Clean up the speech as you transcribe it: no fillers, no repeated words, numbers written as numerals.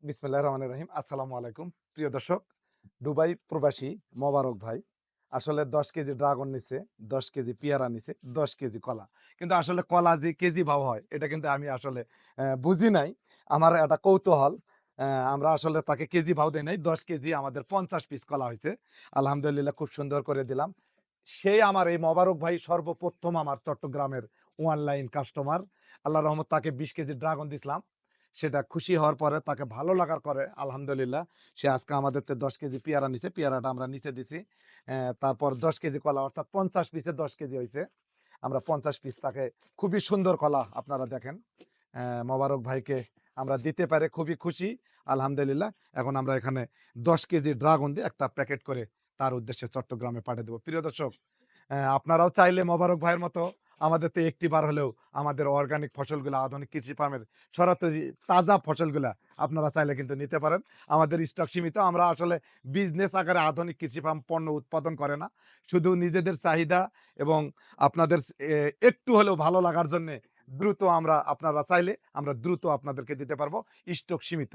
বিসমিল্লাহির রহমানির রহিম। আসসালামু আলাইকুম। প্রিয় দর্শক, দুবাই প্রবাসী মোবারক ভাই আসলে ১০ কেজি ড্রাগন নিছে, ১০ কেজি পেয়ারা নিছে, ১০ কেজি কলা। কিন্তু আসলে কলা যে কেজি ভাও হয় এটা কিন্তু আমি আসলে বুঝি নাই। আমার একটা কৌতূহল। আমরা আসলে তাকে কেজি ভাও দেই নাই। ১০ কেজি আমাদের ৫০ পিস কলা হইছে। আলহামদুলিল্লাহ খুব সুন্দর করে দিলাম। সেই আমার এই মোবারক ভাই সর্বপ্রথম আমার চট্টগ্রামের অনলাইন কাস্টমার। আল্লাহর রহমত তাকে ২০ কেজি ড্রাগন দিছিলাম। সেটা খুশি হওয়ার পরে তাকে ভালো লাগার পরে আলহামদুলিল্লাহ সে আজকে আমাদের থেকে ১০ কেজি পেয়ারা নিছে। পেয়ারাটা আমরা নিচে দিছি। তারপর ১০ কেজি কলা অর্থাৎ ৫০ পিসে ১০ কেজি হইছে। আমরা ৫০ পিস তাকে খুবই সুন্দর কলা আপনারা দেখেন। মোবারক ভাইকে আমরা দিতে পারে খুবই খুশি। আলহামদুলিল্লাহ। এখন আমরা এখানে ১০ কেজি ড্রাগন দিয়ে একটা প্যাকেট করে তার উদ্দেশ্যে চট্টগ্রামে পাঠিয়ে দেব। প্রিয় দর্শক, আপনারাও চাইলে মোবারক ভাইয়ের মতো আমাদের তো একটি বার হলেও আমাদের অর্গানিক ফসলগুলা, আধুনিক কৃষি ফার্মের সরাসরি তাজা ফসলগুলা আপনারা চাইলে কিন্তু নিতে পারেন। আমাদের স্টক সীমিত। আমরা আসলে বিজনেস আকারে আধুনিক কৃষি ফার্ম পণ্য উৎপাদন করে না। শুধু নিজেদের চাহিদা এবং আপনাদের একটু হলেও ভালো লাগার জন্যে দ্রুত আপনারা চাইলে আমরা দ্রুত আপনাদেরকে দিতে পারবো। স্টক সীমিত।